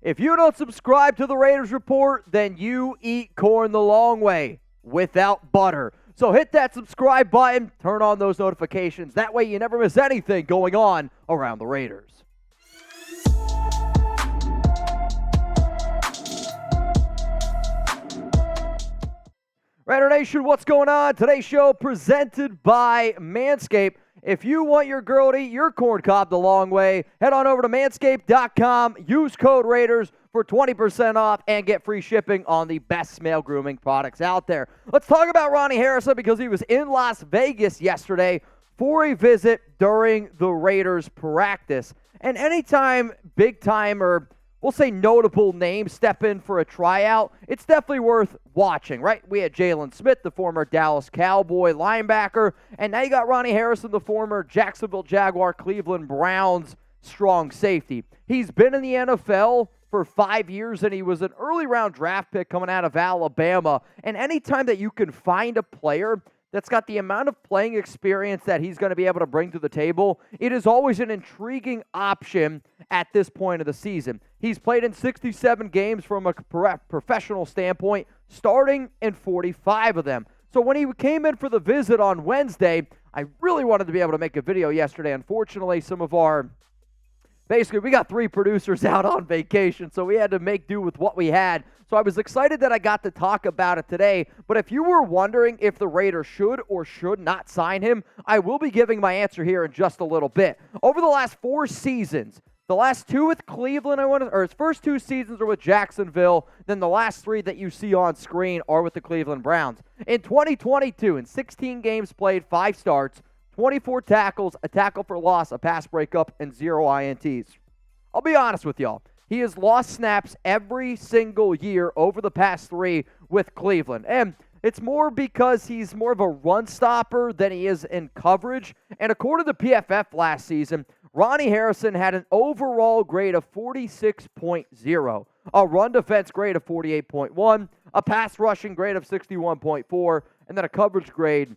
If you don't subscribe to the Raiders Report, then you eat corn the long way without butter. So hit that subscribe button, turn on those notifications. That way you never miss anything going on around the Raiders. Raider Nation, what's going on? Today's show presented by Manscaped. If you want your girl to eat your corn cob the long way, head on over to manscaped.com, use code Raiders for 20% off and get free shipping on the best male grooming products out there. Let's talk about Ronnie Harrison because he was in Las Vegas yesterday for a visit during the Raiders practice. And anytime big time or we'll say notable names step in for a tryout, it's definitely worth watching, right? We had Jalen Smith, the former Dallas Cowboy linebacker, and now you got Ronnie Harrison, the former Jacksonville Jaguar, Cleveland Browns strong safety. He's been in the NFL for 5 years, and he was an early round draft pick coming out of Alabama. And anytime that you can find a player that's got the amount of playing experience that he's going to be able to bring to the table, it is always an intriguing option at this point of the season. He's played in 67 games from a professional standpoint, starting in 45 of them. So when he came in for the visit on Wednesday, I really wanted to be able to make a video yesterday. Unfortunately, we got 3 producers out on vacation, so we had to make do with what we had. So I was excited that I got to talk about it today. But if you were wondering if the Raiders should or should not sign him, I will be giving my answer here in just a little bit. Over the last 4 seasons, the last 2 with Cleveland, his first 2 seasons are with Jacksonville, then the last 3 that you see on screen are with the Cleveland Browns. In 2022, in 16 games played, 5 starts, 24 tackles, a tackle for loss, a pass breakup, and 0 INTs. I'll be honest with y'all. He has lost snaps every single year over the past 3 with Cleveland. And it's more because he's more of a run stopper than he is in coverage. And according to PFF last season, Ronnie Harrison had an overall grade of 46.0, a run defense grade of 48.1, a pass rushing grade of 61.4, and then a coverage grade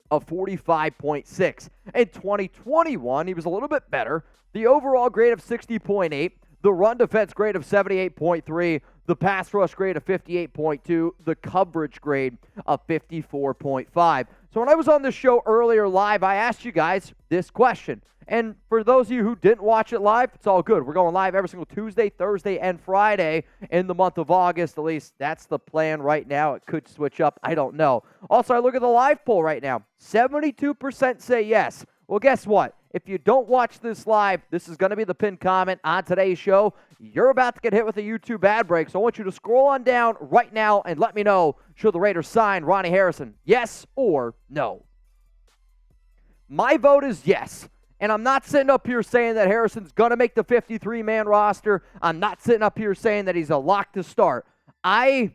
of 45.6. In 2021, he was a little bit better. The overall grade of 60.8, the run defense grade of 78.3, the pass rush grade of 58.2, the coverage grade of 54.5. So when I was on this show earlier live, I asked you guys this question. And for those of you who didn't watch it live, it's all good. We're going live every single Tuesday, Thursday, and Friday in the month of August. At least that's the plan right now. It could switch up. I don't know. Also, I look at the live poll right now. 72% say yes. Well, guess what? If you don't watch this live, this is going to be the pinned comment on today's show. You're about to get hit with a YouTube ad break, so I want you to scroll on down right now and let me know, should the Raiders sign Ronnie Harrison? Yes or no? My vote is yes. And I'm not sitting up here saying that Harrison's going to make the 53-man roster. I'm not sitting up here saying that he's a lock to start. I'm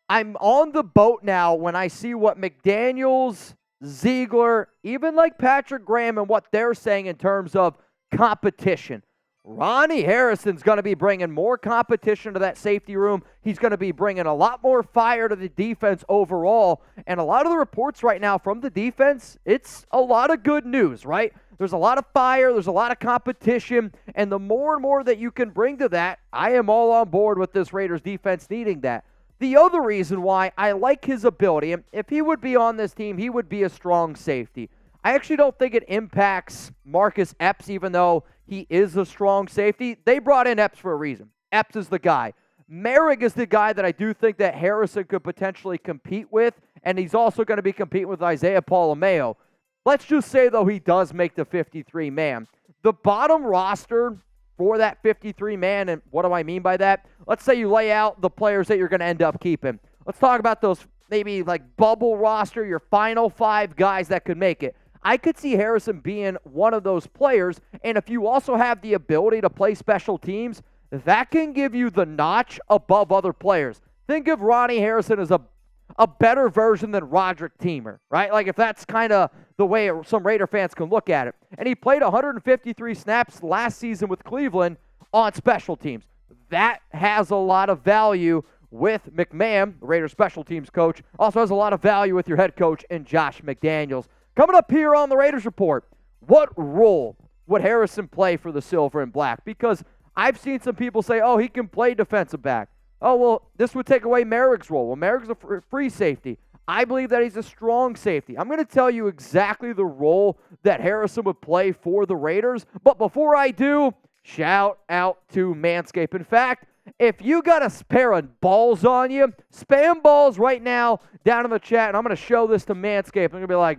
on the boat now when I see what McDaniels, Ziegler, even like Patrick Graham and what they're saying in terms of competition. Ronnie Harrison's going to be bringing more competition to that safety room. He's going to be bringing a lot more fire to the defense overall. And a lot of the reports right now from the defense, it's a lot of good news, right? There's a lot of fire. There's a lot of competition. And the more and more that you can bring to that, I am all on board with this Raiders defense needing that. The other reason why I like his ability, and if he would be on this team, he would be a strong safety. I actually don't think it impacts Marcus Epps, even though he is a strong safety. They brought in Epps for a reason. Epps is the guy. Merrick is the guy that I do think that Harrison could potentially compete with, and he's also going to be competing with Isaiah Pola-Mao. Let's just say, though, he does make the 53-man. The bottom roster for that 53-man, and what do I mean by that? Let's say you lay out the players that you're going to end up keeping. Let's talk about those maybe like bubble roster, your final 5 guys that could make it. I could see Harrison being one of those players, and if you also have the ability to play special teams, that can give you the notch above other players. Think of Ronnie Harrison as a better version than Roderick Teamer, right? Like if that's kind of the way some Raider fans can look at it. And he played 153 snaps last season with Cleveland on special teams. That has a lot of value with McMahon, the Raiders special teams coach. Also has a lot of value with your head coach and Josh McDaniels. Coming up here on the Raiders Report, what role would Harrison play for the Silver and Black? Because I've seen some people say, oh, he can play defensive back. Oh, well, this would take away Merrick's role. Well, Merrick's a free safety. I believe that he's a strong safety. I'm going to tell you exactly the role that Harrison would play for the Raiders. But before I do, shout out to Manscaped. In fact, if you got a pair of balls on you, spam balls right now down in the chat, and I'm going to show this to Manscaped. I'm going to be like,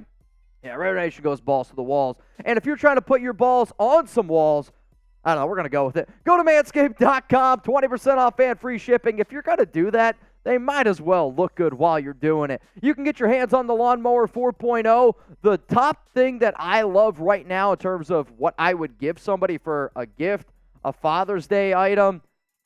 yeah, Raider Nation goes balls to the walls. And if you're trying to put your balls on some walls, I don't know, we're going to go with it. Go to manscaped.com, 20% off and free shipping. If you're going to do that, they might as well look good while you're doing it. You can get your hands on the Lawnmower 4.0. The top thing that I love right now in terms of what I would give somebody for a gift, a Father's Day item.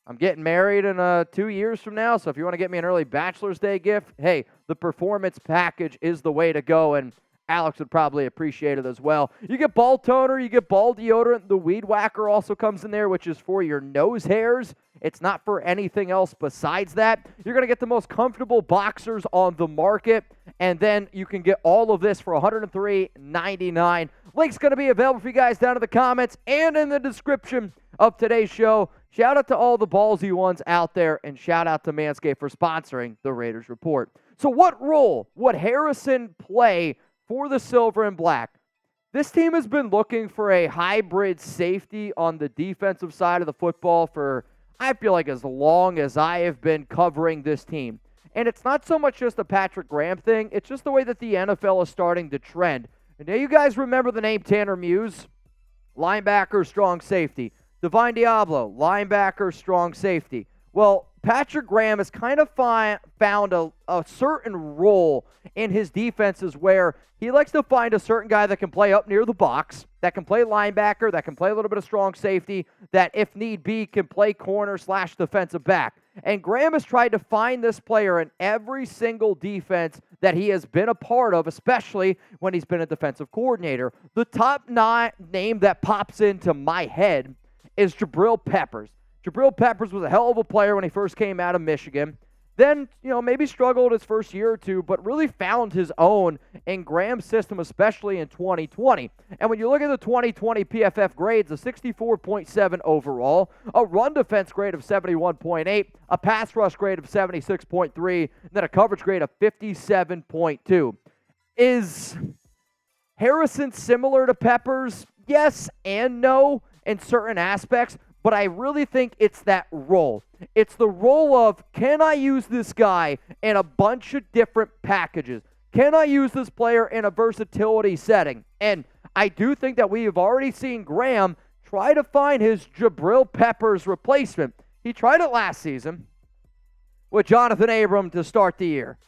I'm getting married in 2 years from now, so if you want to get me an early Bachelor's Day gift, hey, the Performance Package is the way to go, and Alex would probably appreciate it as well. You get ball toner, you get ball deodorant. The Weed Whacker also comes in there, which is for your nose hairs. It's not for anything else besides that. You're going to get the most comfortable boxers on the market, and then you can get all of this for $103.99. Link's going to be available for you guys down in the comments and in the description of today's show. Shout out to all the ballsy ones out there, and shout out to Manscaped for sponsoring the Raiders Report. So what role would Harrison play for the Silver and Black? This team has been looking for a hybrid safety on the defensive side of the football for, I feel like, as long as I have been covering this team. And it's not so much just a Patrick Graham thing, it's just the way that the NFL is starting to trend. And now you guys remember the name Tanner Muse? Linebacker, strong safety. Divine Diablo, linebacker, strong safety. Well, Patrick Graham has kind of found a certain role in his defenses where he likes to find a certain guy that can play up near the box, that can play linebacker, that can play a little bit of strong safety, that if need be can play corner/defensive back. And Graham has tried to find this player in every single defense that he has been a part of, especially when he's been a defensive coordinator. The top name that pops into my head is Jabril Peppers. Jabril Peppers was a hell of a player when he first came out of Michigan. Then, maybe struggled his first year or two, but really found his own in Graham's system, especially in 2020. And when you look at the 2020 PFF grades, a 64.7 overall, a run defense grade of 71.8, a pass rush grade of 76.3, and then a coverage grade of 57.2. Is Harrison similar to Peppers? Yes and no in certain aspects, but I really think it's that role. It's the role of, can I use this guy in a bunch of different packages? Can I use this player in a versatility setting? And I do think that we have already seen Graham try to find his Jabril Peppers replacement. He tried it last season with Johnathan Abram to start the year.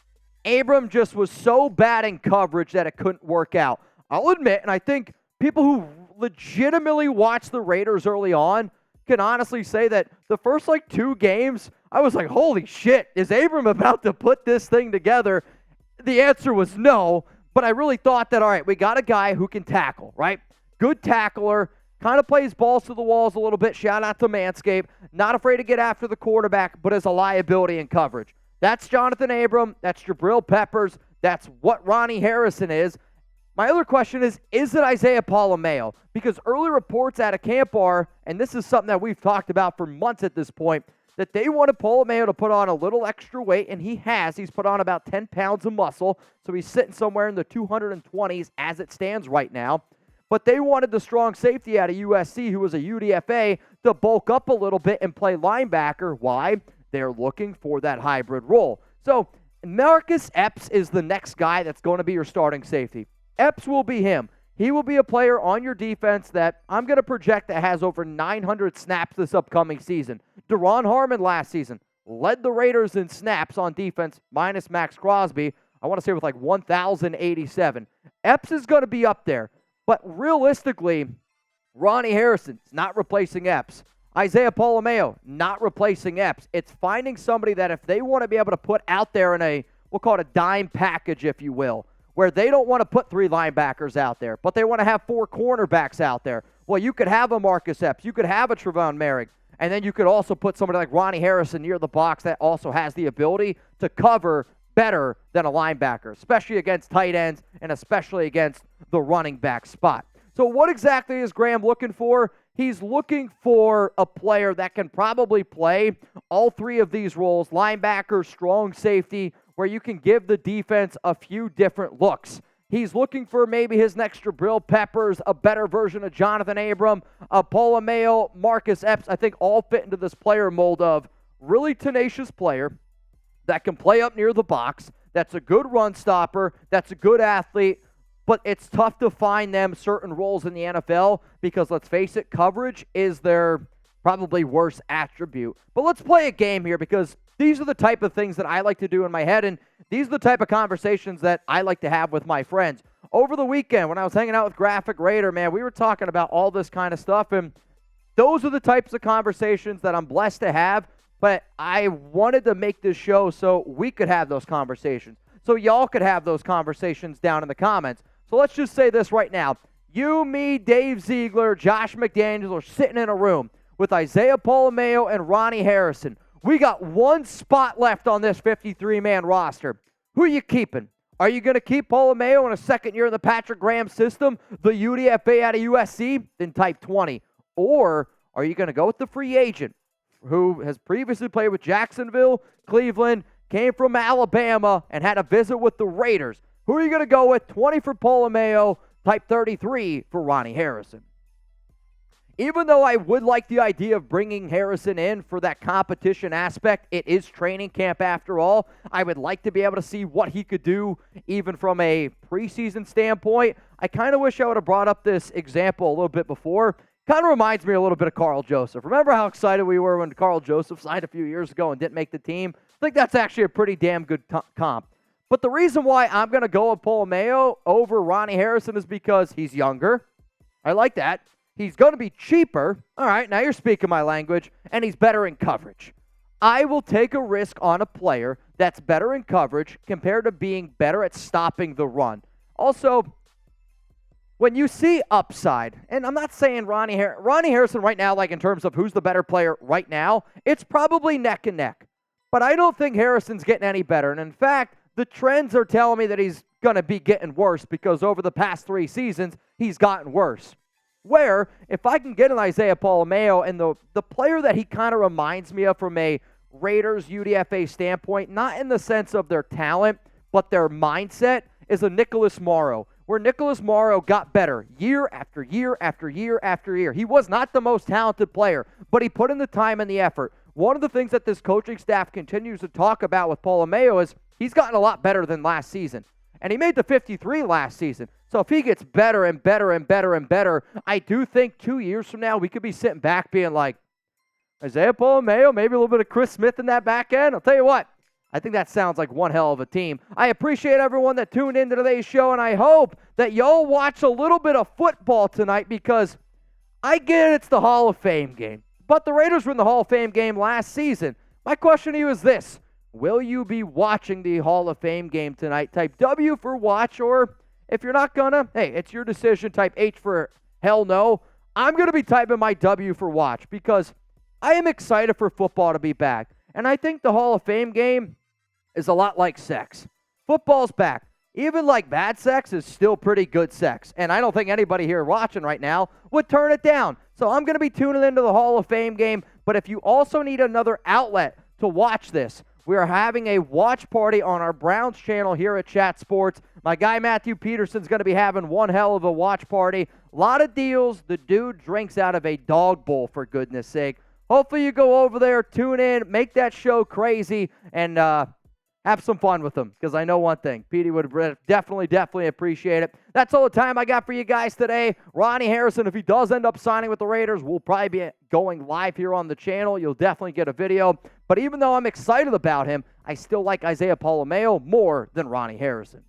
Abram just was so bad in coverage that it couldn't work out. I'll admit, and I think people who legitimately watched the Raiders early on can honestly say that the first 2 games, I was like, holy shit, is Abram about to put this thing together? The answer was no, but I really thought that, all right, we got a guy who can tackle, right? Good tackler, kind of plays balls to the walls a little bit. Shout out to Manscaped. Not afraid to get after the quarterback, but is a liability in coverage. That's Johnathan Abram. That's Jabril Peppers. That's what Ronnie Harrison is. My other question is it Isaiah Pola-Mao? Because early reports out of camp are, and this is something that we've talked about for months at this point, that they wanted Pola-Mao to put on a little extra weight, and he has. He's put on about 10 pounds of muscle, so he's sitting somewhere in the 220s as it stands right now. But they wanted the strong safety out of USC, who was a UDFA, to bulk up a little bit and play linebacker. Why? They're looking for that hybrid role. So Marcus Epps is the next guy that's going to be your starting safety. Epps will be him. He will be a player on your defense that I'm going to project that has over 900 snaps this upcoming season. Deron Harmon last season led the Raiders in snaps on defense, minus Max Crosby. I want to say with 1,087. Epps is going to be up there. But realistically, Ronnie Harrison is not replacing Epps. Isaiah Pola-Mao, not replacing Epps. It's finding somebody that if they want to be able to put out there in we'll call it a dime package, if you will, where they don't want to put 3 linebackers out there, but they want to have 4 cornerbacks out there. Well, you could have a Marcus Epps. You could have a Trevon Merrick. And then you could also put somebody like Ronnie Harrison near the box that also has the ability to cover better than a linebacker, especially against tight ends and especially against the running back spot. So what exactly is Graham looking for? He's looking for a player that can probably play all three of these roles, linebacker, strong safety, where you can give the defense a few different looks. He's looking for maybe his next Jabril Peppers, a better version of Johnathan Abram, a Pola-Mao, Marcus Epps, I think all fit into this player mold of really tenacious player that can play up near the box, that's a good run stopper, that's a good athlete, but it's tough to find them certain roles in the NFL because, let's face it, coverage is their probably worst attribute. But let's play a game here because these are the type of things that I like to do in my head, and these are the type of conversations that I like to have with my friends. Over the weekend, when I was hanging out with Graphic Raider, man, we were talking about all this kind of stuff, and those are the types of conversations that I'm blessed to have, but I wanted to make this show so we could have those conversations, so y'all could have those conversations down in the comments. So let's just say this right now. You, me, Dave Ziegler, Josh McDaniels are sitting in a room with Isaiah Pola-Mao and Ronnie Harrison. We got one spot left on this 53-man roster. Who are you keeping? Are you going to keep Pola-Mao in a second year in the Patrick Graham system, the UDFA out of USC? Then type 20. Or are you going to go with the free agent who has previously played with Jacksonville, Cleveland, came from Alabama, and had a visit with the Raiders? Who are you going to go with? 20 for Pola-Mao, type 33 for Ronnie Harrison. Even though I would like the idea of bringing Harrison in for that competition aspect, it is training camp after all. I would like to be able to see what he could do even from a preseason standpoint. I kind of wish I would have brought up this example a little bit before. Kind of reminds me a little bit of Carl Joseph. Remember how excited we were when Carl Joseph signed a few years ago and didn't make the team? I think that's actually a pretty damn good comp. But the reason why I'm going to go with Pola-Mao over Ronnie Harrison is because he's younger. I like that. He's going to be cheaper. All right, now you're speaking my language. And he's better in coverage. I will take a risk on a player that's better in coverage compared to being better at stopping the run. Also, when you see upside, and I'm not saying Ronnie Harrison right now, like in terms of who's the better player right now, it's probably neck and neck. But I don't think Harrison's getting any better. And in fact, the trends are telling me that he's going to be getting worse because over the past 3 seasons, he's gotten worse. Where, if I can get an Isaiah Pola-Mao and the player that he kind of reminds me of from a Raiders UDFA standpoint, not in the sense of their talent, but their mindset, is a Nicholas Morrow, where Nicholas Morrow got better year after year after year after year. He was not the most talented player, but he put in the time and the effort. One of the things that this coaching staff continues to talk about with Pola-Mao is he's gotten a lot better than last season. And he made the 53 last season. So if he gets better and better and better and better, I do think 2 years from now, we could be sitting back being like, Isaiah Pola-Mao, maybe a little bit of Chris Smith in that back end. I'll tell you what, I think that sounds like one hell of a team. I appreciate everyone that tuned into today's show, and I hope that y'all watch a little bit of football tonight because I get it's the Hall of Fame game. But the Raiders were in the Hall of Fame game last season. My question to you is this. Will you be watching the Hall of Fame game tonight? Type W for watch, or if you're not gonna, hey, it's your decision. Type H for hell no. I'm going to be typing my W for watch because I am excited for football to be back. And I think the Hall of Fame game is a lot like sex. Football's back. Even like bad sex is still pretty good sex. And I don't think anybody here watching right now would turn it down. So I'm going to be tuning into the Hall of Fame game. But if you also need another outlet to watch this, we are having a watch party on our Browns channel here at Chat Sports. My guy Matthew Peterson's going to be having one hell of a watch party. A lot of deals. The dude drinks out of a dog bowl, for goodness sake. Hopefully you go over there, tune in, make that show crazy, and have some fun with them, because I know one thing. Petey would definitely appreciate it. That's all the time I got for you guys today. Ronnie Harrison, if he does end up signing with the Raiders, will probably be going live here on the channel. You'll definitely get a video. But even though I'm excited about him, I still like Isaiah Pola-Mao more than Ronnie Harrison.